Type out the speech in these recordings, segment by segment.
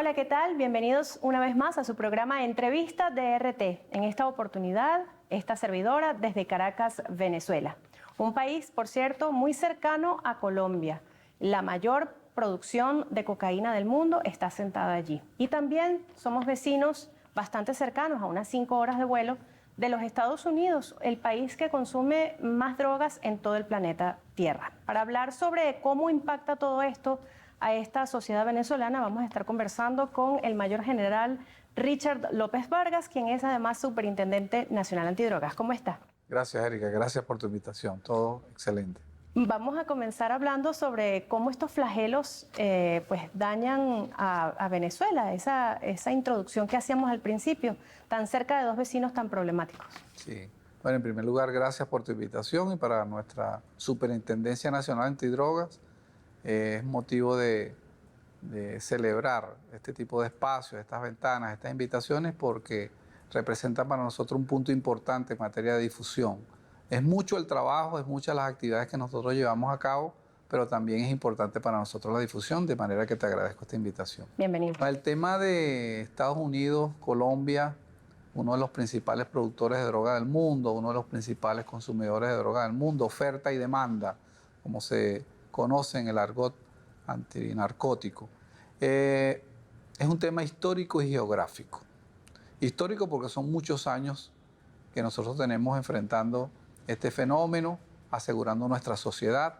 Hola, ¿qué tal? Bienvenidos una vez más a su programa Entrevista de RT. En esta oportunidad, esta servidora desde Caracas, Venezuela. Un país, por cierto, muy cercano a Colombia. La mayor producción de cocaína del mundo está asentada allí. Y también somos vecinos bastante cercanos, a unas 5 horas de vuelo, de los Estados Unidos, el país que consume más drogas en todo el planeta Tierra. Para hablar sobre cómo impacta todo esto a esta sociedad venezolana, vamos a estar conversando con el mayor general Richard López Vargas, quien es además Superintendente Nacional Antidrogas. ¿Cómo está? Gracias, Erika. Gracias por tu invitación. Todo excelente. Vamos a comenzar hablando sobre cómo estos flagelos pues dañan a Venezuela, esa introducción que hacíamos al principio, tan cerca de dos vecinos tan problemáticos. Sí. Bueno, en primer lugar, gracias por tu invitación y para nuestra Superintendencia Nacional Antidrogas es motivo de celebrar este tipo de espacios, estas ventanas, estas invitaciones porque representan para nosotros un punto importante en materia de difusión. Es mucho el trabajo, es muchas las actividades que nosotros llevamos a cabo, pero también es importante para nosotros la difusión, de manera que te agradezco esta invitación. Bienvenido. El tema de Estados Unidos, Colombia, uno de los principales productores de droga del mundo, uno de los principales consumidores de droga del mundo, oferta y demanda, como se conoce en el argot antinarcótico. Es un tema histórico y geográfico. Histórico porque son muchos años que nosotros tenemos enfrentando este fenómeno, asegurando nuestra sociedad,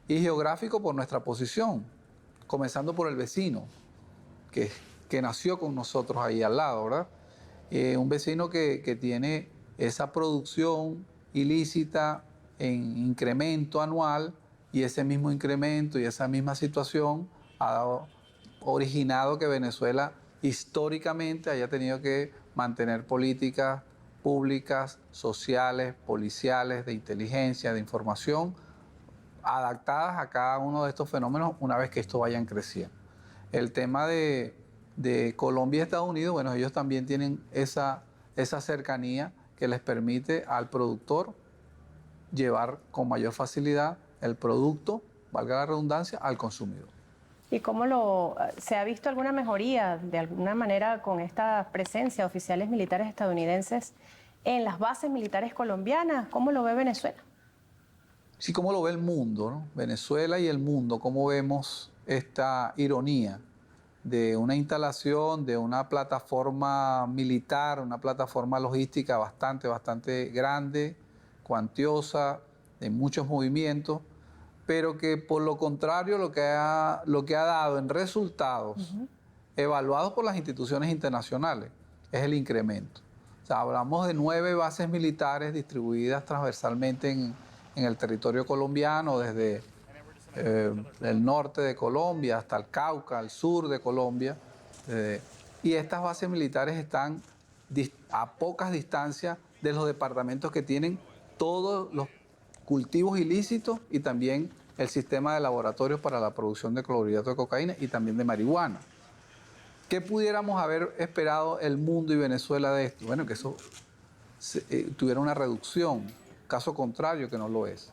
y geográfico por nuestra posición, comenzando por el vecino, que nació con nosotros ahí al lado, ¿verdad? Un vecino que tiene esa producción ilícita en incremento anual, y ese mismo incremento y esa misma situación ha originado que Venezuela históricamente haya tenido que mantener políticas públicas, sociales, policiales, de inteligencia, de información, adaptadas a cada uno de estos fenómenos una vez que estos vayan creciendo. El tema de Colombia y Estados Unidos, bueno, ellos también tienen esa cercanía que les permite al productor llevar con mayor facilidad el producto, valga la redundancia, al consumidor. ¿Y cómo se ha visto alguna mejoría de alguna manera con esta presencia de oficiales militares estadounidenses en las bases militares colombianas? ¿Cómo lo ve Venezuela? Sí, cómo lo ve el mundo, ¿no? Venezuela y el mundo, cómo vemos esta ironía de una instalación, de una plataforma militar, una plataforma logística bastante grande, cuantiosa, de muchos movimientos, pero que por lo contrario lo que ha dado en resultados evaluados por las instituciones internacionales es el incremento. O sea, hablamos de 9 bases militares distribuidas transversalmente en el territorio colombiano, desde el norte de Colombia hasta el Cauca, al sur de Colombia, y estas bases militares están a pocas distancias de los departamentos que tienen todos los cultivos ilícitos y también el sistema de laboratorios para la producción de clorhidrato de cocaína y también de marihuana. ¿Qué pudiéramos haber esperado el mundo y Venezuela de esto? Bueno, que eso tuviera una reducción, caso contrario que no lo es.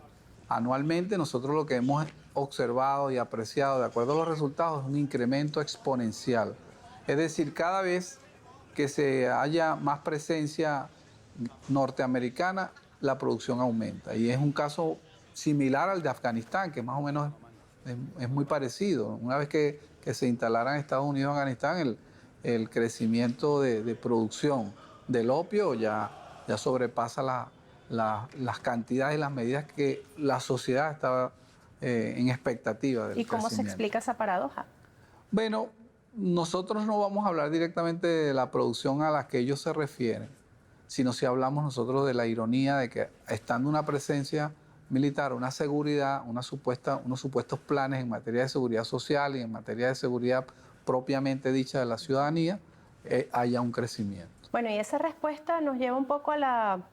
Anualmente nosotros lo que hemos observado y apreciado de acuerdo a los resultados es un incremento exponencial. Es decir, cada vez que se haya más presencia norteamericana, la producción aumenta. Y es un caso similar al de Afganistán, que más o menos es muy parecido. Una vez que se instalaran Estados Unidos en Afganistán, el crecimiento de producción del opio ya sobrepasa las cantidades y las medidas que la sociedad estaba en expectativa del ¿Y cómo se crecimiento. explica esa paradoja? Bueno, nosotros no vamos a hablar directamente de la producción a la que ellos se refieren, sino si hablamos nosotros de la ironía de que estando una presencia militar, una seguridad, unos supuestos planes en materia de seguridad social y en materia de seguridad propiamente dicha de la ciudadanía, haya un crecimiento. Bueno, y esa respuesta nos lleva un poco a la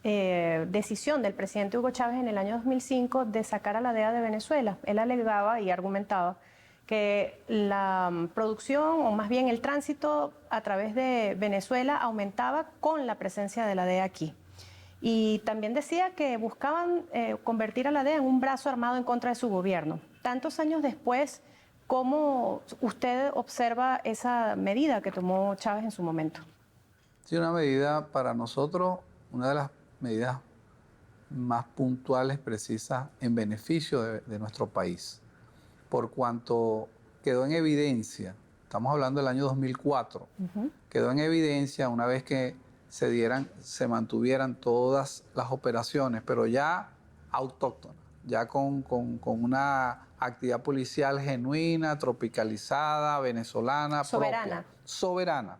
decisión del presidente Hugo Chávez en el año 2005 de sacar a la DEA de Venezuela. Él alegaba y argumentaba que la producción, o más bien el tránsito a través de Venezuela, aumentaba con la presencia de la DEA aquí. Y también decía que buscaban convertir a la DEA en un brazo armado en contra de su gobierno. Tantos años después, ¿Cómo usted observa esa medida que tomó Chávez en su momento? Sí, una medida para nosotros, una de las medidas más puntuales, precisas, en beneficio de nuestro país, por cuanto quedó en evidencia, estamos hablando del año 2004, quedó en evidencia una vez que se mantuvieran todas las operaciones, pero ya autóctonas, ya con una actividad policial genuina, tropicalizada, venezolana, Soberana. propia, soberana,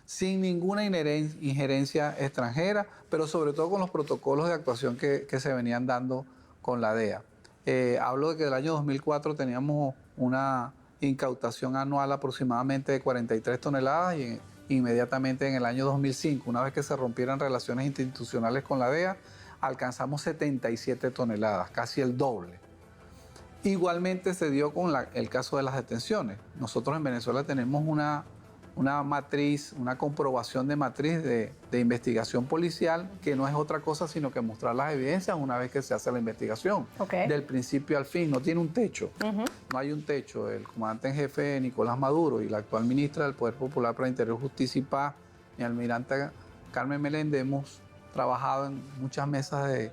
sin ninguna injerencia extranjera, pero sobre todo con los protocolos de actuación que se venían dando con la DEA. Hablo de que del año 2004 teníamos una incautación anual aproximadamente de 43 toneladas y inmediatamente en el año 2005, una vez que se rompieran relaciones institucionales con la DEA, alcanzamos 77 toneladas, casi el doble. Igualmente se dio con el caso de las detenciones. Nosotros en Venezuela tenemos una matriz, una comprobación de matriz de investigación policial, que no es otra cosa sino que mostrar las evidencias una vez que se hace la investigación. Del principio al fin, no tiene un techo. No hay un techo. El comandante en jefe Nicolás Maduro y la actual ministra del Poder Popular para Interior, Justicia y Paz, mi almirante Carmen Meléndez, hemos trabajado en muchas mesas de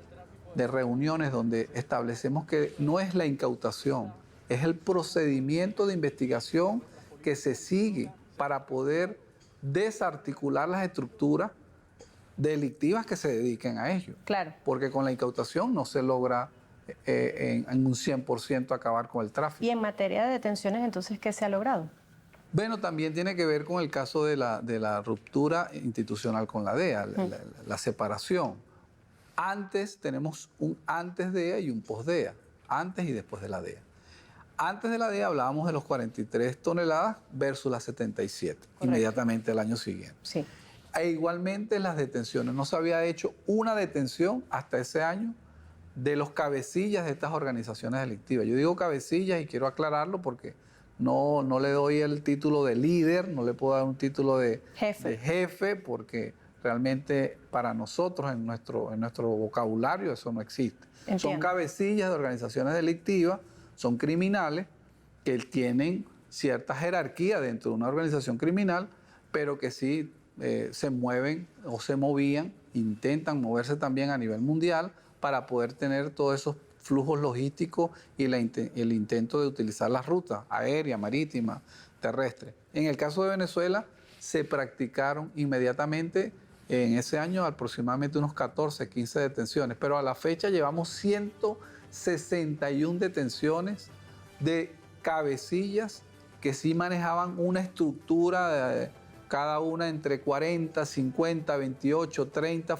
reuniones donde establecemos que no es la incautación, es el procedimiento de investigación que se sigue para poder desarticular las estructuras delictivas que se dediquen a ello. Claro. Porque con la incautación no se logra en un 100% acabar con el tráfico. Y en materia de detenciones, entonces, ¿qué se ha logrado? Bueno, también tiene que ver con el caso de la ruptura institucional con la DEA, la separación. Antes tenemos un antes DEA y un post DEA, antes y después de la DEA. Antes de la DEA hablábamos de los 43 toneladas versus las 77, correcto, inmediatamente el año siguiente. Sí. E igualmente las detenciones. No se había hecho una detención hasta ese año de los cabecillas de estas organizaciones delictivas. Yo digo cabecillas y quiero aclararlo porque no le doy el título de líder, no le puedo dar un título de jefe porque realmente para nosotros en nuestro vocabulario eso no existe. Entiendo. Son cabecillas de organizaciones delictivas, son criminales que tienen cierta jerarquía dentro de una organización criminal, pero que sí se mueven o se movían, intentan moverse también a nivel mundial para poder tener todos esos flujos logísticos y el intento de utilizar las rutas aérea, marítima, terrestre. En el caso de Venezuela se practicaron inmediatamente en ese año aproximadamente unos 14, 15 detenciones, pero a la fecha llevamos 161 detenciones de cabecillas que sí manejaban una estructura, cada una entre 40, 50, 28, 30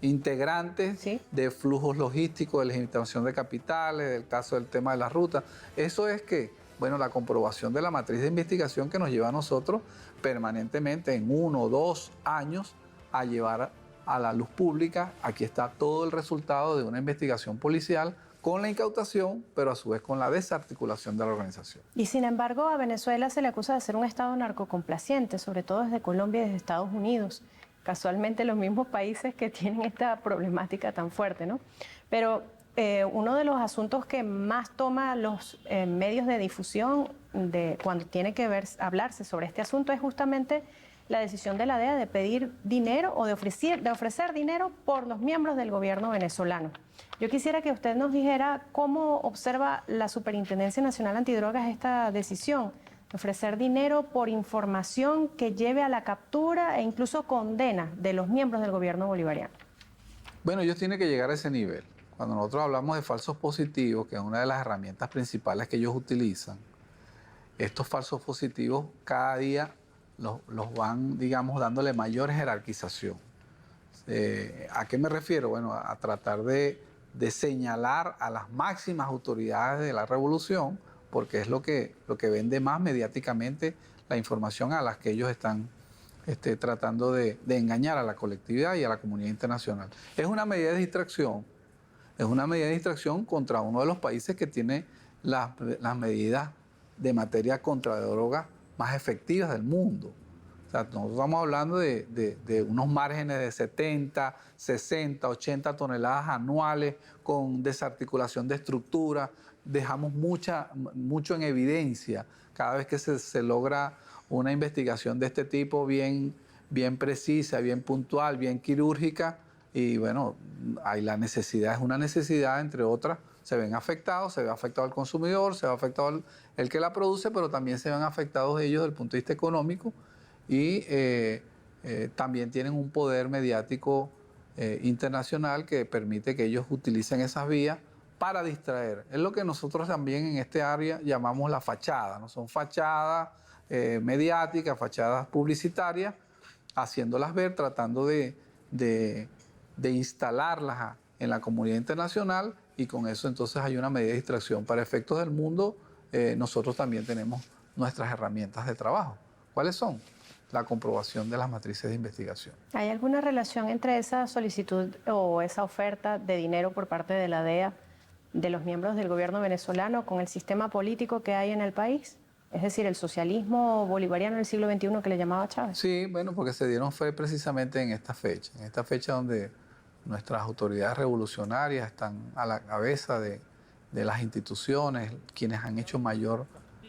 integrantes, ¿sí?, de flujos logísticos, de legitimación de capitales, del caso del tema de las rutas. Eso es que, bueno, la comprobación de la matriz de investigación que nos lleva a nosotros permanentemente en 1 o 2 años a llevar a la luz pública. Aquí está todo el resultado de una investigación policial con la incautación, pero a su vez con la desarticulación de la organización. Y sin embargo, a Venezuela se le acusa de ser un Estado narcocomplaciente, sobre todo desde Colombia y desde Estados Unidos. Casualmente los mismos países que tienen esta problemática tan fuerte, ¿no? Pero uno de los asuntos que más toma los medios de difusión cuando tiene que hablarse sobre este asunto es justamente la decisión de la DEA de pedir dinero o de ofrecer dinero por los miembros del gobierno venezolano. Yo quisiera que usted nos dijera cómo observa la Superintendencia Nacional Antidrogas esta decisión de ofrecer dinero por información que lleve a la captura e incluso condena de los miembros del gobierno bolivariano. Bueno, ellos tienen que llegar a ese nivel. Cuando nosotros hablamos de falsos positivos, que es una de las herramientas principales que ellos utilizan, estos falsos positivos cada día los van, digamos, dándole mayor jerarquización. ¿A qué me refiero? Bueno, a tratar de señalar a las máximas autoridades de la revolución, porque es lo que vende más mediáticamente la información a las que ellos están tratando de engañar a la colectividad y a la comunidad internacional. Es una medida de distracción. Es una medida de distracción contra uno de los países que tiene las medidas de materia contra drogas más efectivas del mundo. O sea, nosotros estamos hablando de unos márgenes de 70, 60, 80 toneladas anuales con desarticulación de estructuras, dejamos mucho en evidencia cada vez que se logra una investigación de este tipo bien precisa, bien puntual, bien quirúrgica. Y bueno, hay la necesidad, es una necesidad, entre otras, se ven afectados, se ve afectado el consumidor, se ve afectado el que la produce, pero también se ven afectados ellos desde el punto de vista económico y también tienen un poder mediático internacional que permite que ellos utilicen esas vías para distraer. Es lo que nosotros también en este área llamamos la fachada, ¿no? Son fachadas mediáticas, fachadas publicitarias, haciéndolas ver, tratando de instalarlas en la comunidad internacional, y con eso entonces hay una medida de distracción. Para efectos del mundo, nosotros también tenemos nuestras herramientas de trabajo. ¿Cuáles son? La comprobación de las matrices de investigación. ¿Hay alguna relación entre esa solicitud o esa oferta de dinero por parte de la DEA, de los miembros del gobierno venezolano, con el sistema político que hay en el país? Es decir, el socialismo bolivariano del siglo XXI que le llamaba Chávez. Sí, bueno, porque se dieron fe precisamente en esta fecha donde nuestras autoridades revolucionarias están a la cabeza de las instituciones, quienes han hecho mayor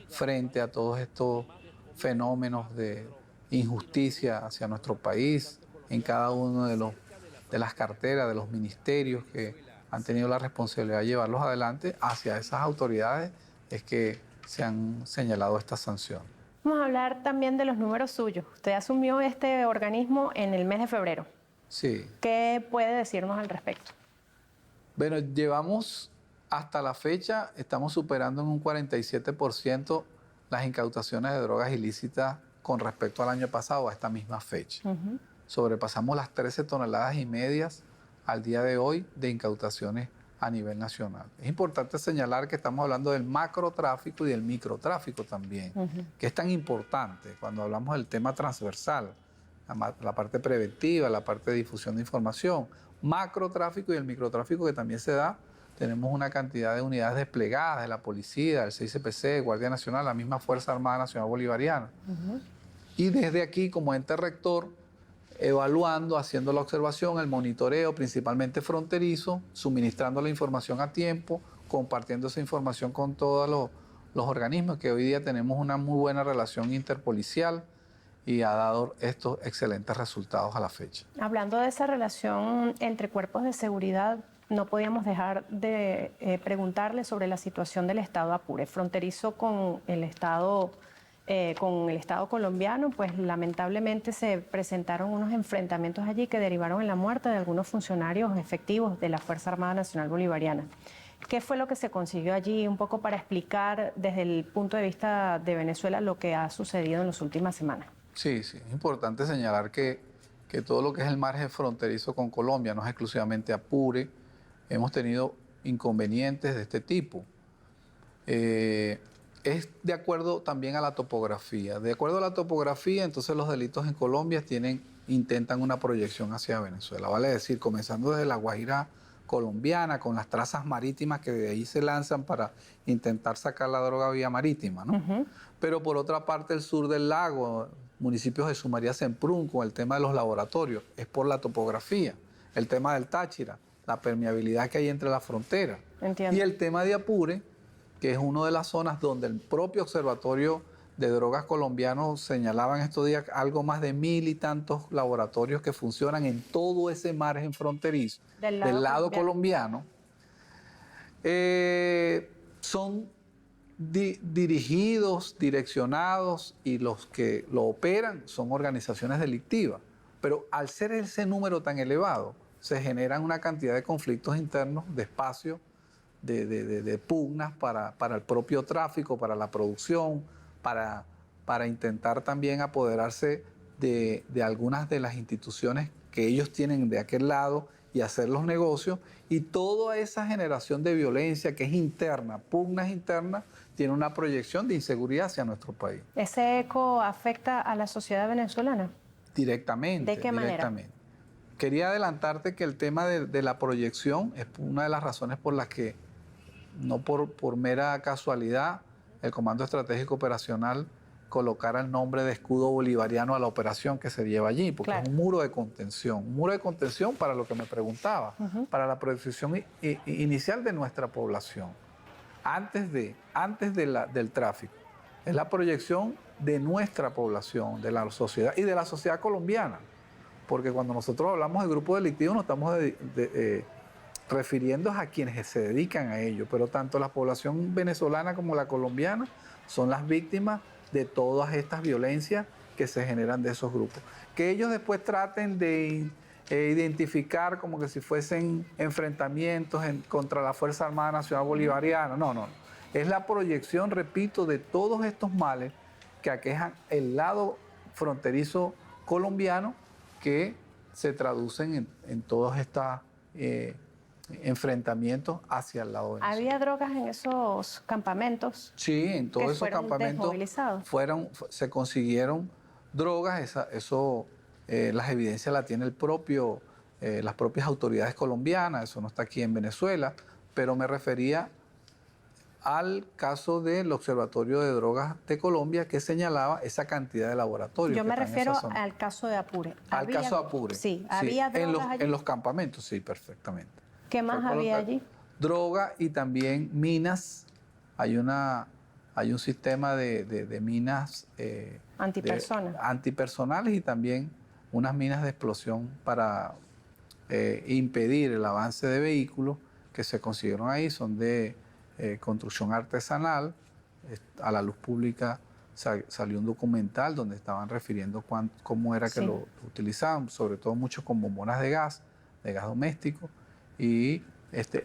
frente a todos estos fenómenos de injusticia hacia nuestro país, en cada uno de las carteras, de los ministerios que han tenido la responsabilidad de llevarlos adelante. Hacia esas autoridades es que se han señalado estas sanciones. Vamos a hablar también de los números suyos. Usted asumió este organismo en el mes de febrero. Sí. ¿Qué puede decirnos al respecto? Bueno, llevamos hasta la fecha, estamos superando en un 47% las incautaciones de drogas ilícitas con respecto al año pasado, a esta misma fecha. Sobrepasamos las 13 toneladas y medias al día de hoy de incautaciones a nivel nacional. Es importante señalar que estamos hablando del macrotráfico y del microtráfico también, que es tan importante cuando hablamos del tema transversal, la parte preventiva, la parte de difusión de información, macrotráfico y el microtráfico que también se da. Tenemos una cantidad de unidades desplegadas de la policía, el CICPC, Guardia Nacional, la misma Fuerza Armada Nacional Bolivariana. Y desde aquí, como ente rector, evaluando, haciendo la observación, el monitoreo, principalmente fronterizo, suministrando la información a tiempo, compartiendo esa información con todos los organismos, que hoy día tenemos una muy buena relación interpolicial y ha dado estos excelentes resultados a la fecha. Hablando de esa relación entre cuerpos de seguridad, no podíamos dejar de preguntarle sobre la situación del estado Apure, fronterizo con el estado colombiano. Pues lamentablemente se presentaron unos enfrentamientos allí que derivaron en la muerte de algunos funcionarios efectivos de la Fuerza Armada Nacional Bolivariana. ¿Qué fue lo que se consiguió allí? Un poco para explicar desde el punto de vista de Venezuela lo que ha sucedido en las últimas semanas. Sí, es importante señalar que todo lo que es el margen fronterizo con Colombia no es exclusivamente Apure. Hemos tenido inconvenientes de este tipo. Es de acuerdo también a la topografía. De acuerdo a la topografía, entonces los delitos en Colombia intentan una proyección hacia Venezuela. Vale decir, comenzando desde la Guajira colombiana, con las trazas marítimas que de ahí se lanzan para intentar sacar la droga vía marítima, ¿no? Pero por otra parte, el sur del lago, municipios de Sumaría, Semprún, con el tema de los laboratorios, es por la topografía. El tema del Táchira, la permeabilidad que hay entre las fronteras. Entiendo. Y el tema de Apure, que es una de las zonas donde el propio Observatorio de Drogas colombiano señalaba en estos días algo más de 1000 y tantos laboratorios que funcionan en todo ese margen fronterizo del lado colombiano. Son dirigidos, direccionados, y los que lo operan son organizaciones delictivas. Pero al ser ese número tan elevado, se generan una cantidad de conflictos internos, de espacio, de pugnas para el propio tráfico, para la producción, para intentar también apoderarse de algunas de las instituciones que ellos tienen de aquel lado y hacer los negocios. Y toda esa generación de violencia que es interna, pugnas internas, tiene una proyección de inseguridad hacia nuestro país. ¿Ese eco afecta a la sociedad venezolana? Directamente. ¿De qué manera? Quería adelantarte que el tema de la proyección es una de las razones por las que, no por mera casualidad, el Comando Estratégico Operacional colocara el nombre de escudo bolivariano a la operación que se lleva allí, porque es un muro de contención para lo que me preguntaba, para la protección inicial de nuestra población. del tráfico. Es la proyección de nuestra población, de la sociedad y de la sociedad colombiana. Porque cuando nosotros hablamos de grupo delictivo nos estamos refiriendo a quienes se dedican a ello, pero tanto la población venezolana como la colombiana son las víctimas de todas estas violencias que se generan de esos grupos. Que ellos después traten de identificar como que si fuesen enfrentamientos contra la Fuerza Armada Nacional Bolivariana, no. Es la proyección, repito, de todos estos males que aquejan el lado fronterizo colombiano que se traducen en todos estos enfrentamientos hacia el lado venezolano. ¿Había drogas en esos campamentos? Sí, en todos esos campamentos se consiguieron drogas. Las evidencias las tiene las propias autoridades colombianas, eso no está aquí en Venezuela, pero me refería al caso del Observatorio de Drogas de Colombia que señalaba esa cantidad de laboratorios. Yo me refiero al caso de Apure. Al caso de Apure. Sí, ¿había drogas allí? En los campamentos, sí, perfectamente. ¿Qué más había allí? Droga y también minas. Hay un sistema de minas antipersonales y también unas minas de explosión para impedir el avance de vehículos que se consiguieron ahí. Son de construcción artesanal. A la luz pública salió un documental donde estaban refiriendo cómo era que lo utilizaban, sobre todo mucho con bombonas de gas doméstico. Y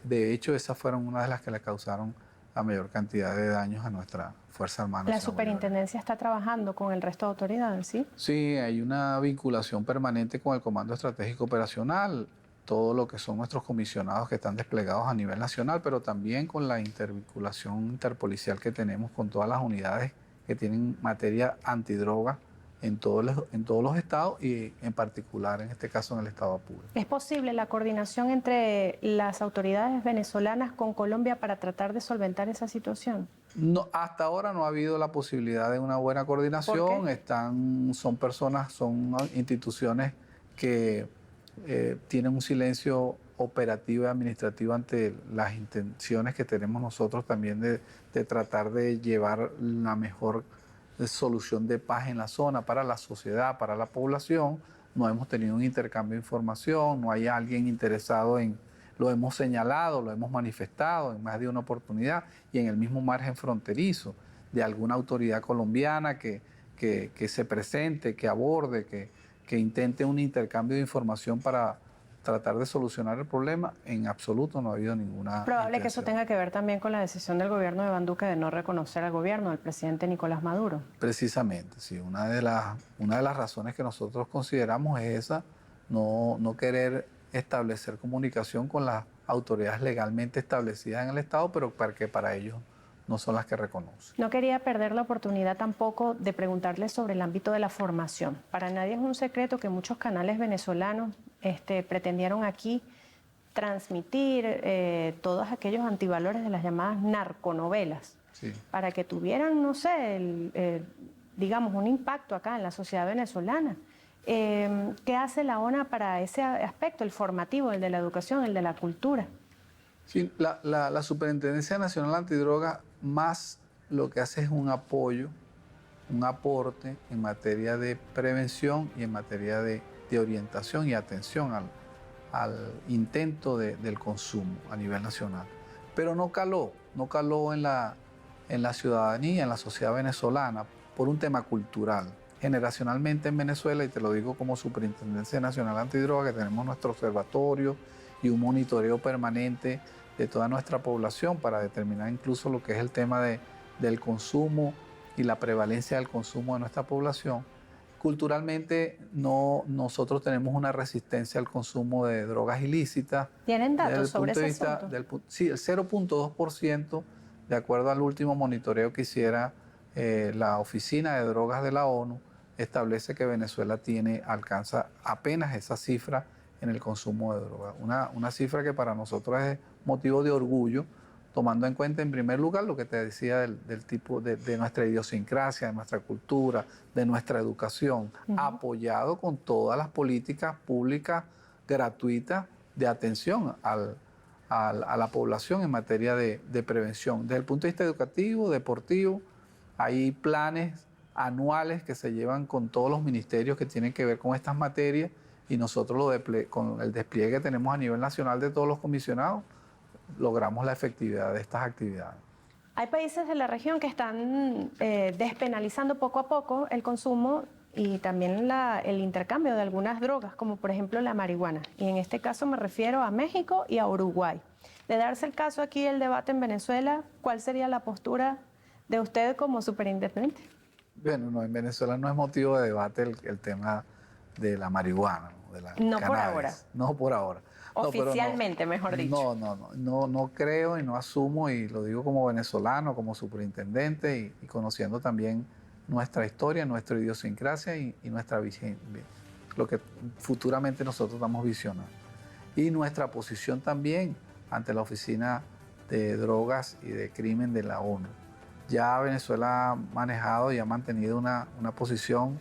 de hecho esas fueron una de las que le causaron la mayor cantidad de daños a nuestra Fuerza Armada Nacional. ¿La superintendencia está trabajando con el resto de autoridades, sí? Sí, hay una vinculación permanente con el Comando Estratégico Operacional, todo lo que son nuestros comisionados que están desplegados a nivel nacional, pero también con la intervinculación interpolicial que tenemos con todas las unidades que tienen materia antidroga en todos los estados y en particular en este caso en el estado Apure. ¿Es posible la coordinación entre las autoridades venezolanas con Colombia para tratar de solventar esa situación? No, hasta ahora no ha habido la posibilidad de una buena coordinación. Son instituciones que tienen un silencio operativo y administrativo ante las intenciones que tenemos nosotros también de tratar de llevar la mejor solución de paz en la zona para la sociedad, para la población. No hemos tenido un intercambio de información, no hay alguien interesado lo hemos señalado, lo hemos manifestado en más de una oportunidad y en el mismo margen fronterizo de alguna autoridad colombiana que se presente, que aborde, que intente un intercambio de información para tratar de solucionar el problema. En absoluto no ha habido ninguna Probable que eso tenga que ver también con la decisión del gobierno de Iván Duque de no reconocer al gobierno del presidente Nicolás Maduro. Precisamente, sí. Una de las razones que nosotros consideramos es esa, no querer establecer comunicación con las autoridades legalmente establecidas en el Estado, pero que para ellos no son las que reconocen. No quería perder la oportunidad tampoco de preguntarle sobre el ámbito de la formación. Para nadie es un secreto que muchos canales venezolanos pretendieron aquí transmitir todos aquellos antivalores de las llamadas narconovelas, para que tuvieran, no sé, digamos, un impacto acá en la sociedad venezolana. ¿Qué hace la ONA para ese aspecto, el formativo, el de la educación, el de la cultura? Sí, la Superintendencia Nacional Antidroga más lo que hace es un apoyo, un aporte en materia de prevención y en materia de orientación y atención al intento del consumo a nivel nacional. Pero no caló en la ciudadanía, en la sociedad venezolana, por un tema cultural. Generacionalmente en Venezuela, y te lo digo como Superintendencia Nacional Antidroga, que tenemos nuestro observatorio y un monitoreo permanente de toda nuestra población para determinar incluso lo que es el tema del consumo y la prevalencia del consumo de nuestra población. Culturalmente nosotros tenemos una resistencia al consumo de drogas ilícitas. ¿Tienen datos sobre ese asunto? Sí, el 0.2%, de acuerdo al último monitoreo que hiciera la Oficina de Drogas de la ONU, establece que Venezuela alcanza apenas esa cifra en el consumo de drogas. Una cifra que para nosotros es motivo de orgullo, tomando en cuenta en primer lugar lo que te decía del tipo de nuestra idiosincrasia, de nuestra cultura, de nuestra educación, apoyado con todas las políticas públicas gratuitas de atención a a la población en materia de prevención. Desde el punto de vista educativo, deportivo, hay planes anuales que se llevan con todos los ministerios que tienen que ver con estas materias y nosotros con el despliegue que tenemos a nivel nacional de todos los comisionados, logramos la efectividad de estas actividades. Hay países de la región que están despenalizando poco a poco el consumo y también el intercambio de algunas drogas, como por ejemplo la marihuana. Y en este caso me refiero a México y a Uruguay. De darse el caso aquí, el debate en Venezuela, ¿cuál sería la postura de usted como superintendente? Bueno, no, en Venezuela no es motivo de debate el tema de la marihuana, ¿no? De la cannabis. Por ahora. No por ahora. Oficialmente, mejor dicho. No creo y no asumo, y lo digo como venezolano, como superintendente y conociendo también nuestra historia, nuestra idiosincrasia y nuestra visión, lo que futuramente nosotros estamos visionando. Y nuestra posición también ante la Oficina de Drogas y de Crimen de la ONU. Ya Venezuela ha manejado y ha mantenido una posición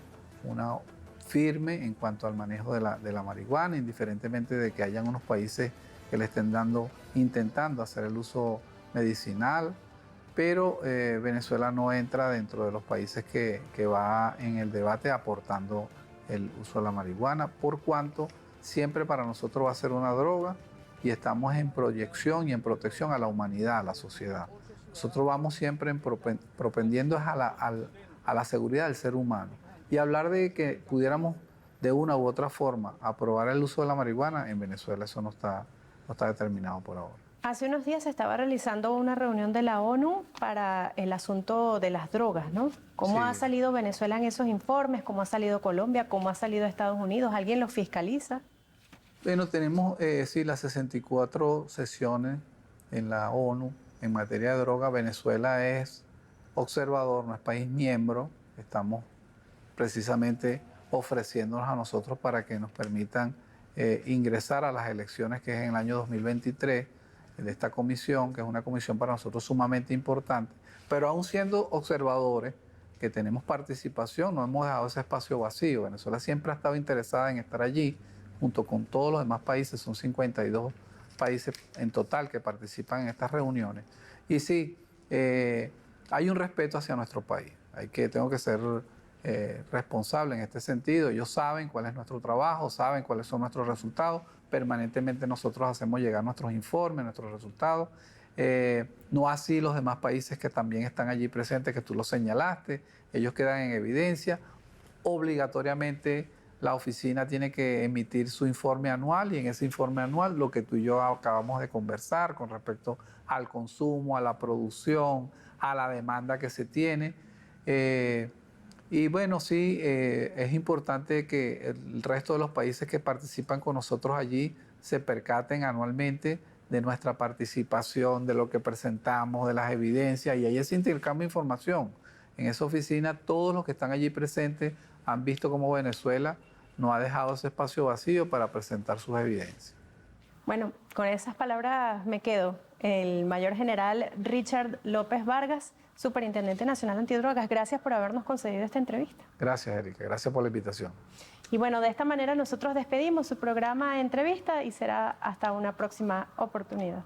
firme en cuanto al manejo de la marihuana, indiferentemente de que hayan unos países que le estén intentando hacer el uso medicinal, pero Venezuela no entra dentro de los países que va en el debate aportando el uso de la marihuana, por cuanto siempre para nosotros va a ser una droga y estamos en proyección y en protección a la humanidad, a la sociedad. Nosotros vamos siempre propendiendo a la seguridad del ser humano. Y hablar de que pudiéramos de una u otra forma aprobar el uso de la marihuana, en Venezuela eso no está determinado por ahora. Hace unos días se estaba realizando una reunión de la ONU para el asunto de las drogas, ¿no? ¿Cómo ha salido Venezuela en esos informes? ¿Cómo ha salido Colombia? ¿Cómo ha salido Estados Unidos? ¿Alguien los fiscaliza? Bueno, tenemos las 64 sesiones en la ONU en materia de droga. Venezuela es observador, no es país miembro. Estamos precisamente ofreciéndonos a nosotros para que nos permitan ingresar a las elecciones que es en el año 2023 de esta comisión, que es una comisión para nosotros sumamente importante, pero aún siendo observadores que tenemos participación, no hemos dejado ese espacio vacío. Venezuela siempre ha estado interesada en estar allí, junto con todos los demás países, son 52 países en total que participan en estas reuniones. Y sí, hay un respeto hacia nuestro país, tengo que ser responsable en este sentido. Ellos saben cuál es nuestro trabajo, saben cuáles son nuestros resultados. Permanentemente nosotros hacemos llegar nuestros informes, nuestros resultados. No así los demás países que también están allí presentes, que tú lo señalaste. Ellos quedan en evidencia. Obligatoriamente la oficina tiene que emitir su informe anual y en ese informe anual lo que tú y yo acabamos de conversar con respecto al consumo, a la producción, a la demanda que se tiene. Y bueno, sí, es importante que el resto de los países que participan con nosotros allí se percaten anualmente de nuestra participación, de lo que presentamos, de las evidencias, y hay ese intercambio de información. En esa oficina todos los que están allí presentes han visto cómo Venezuela no ha dejado ese espacio vacío para presentar sus evidencias. Bueno, con esas palabras me quedo. El mayor general Richard López Vargas, Superintendente Nacional Antidrogas, gracias por habernos concedido esta entrevista. Gracias, Erika. Gracias por la invitación. Y bueno, de esta manera nosotros despedimos su programa Entrevista y será hasta una próxima oportunidad.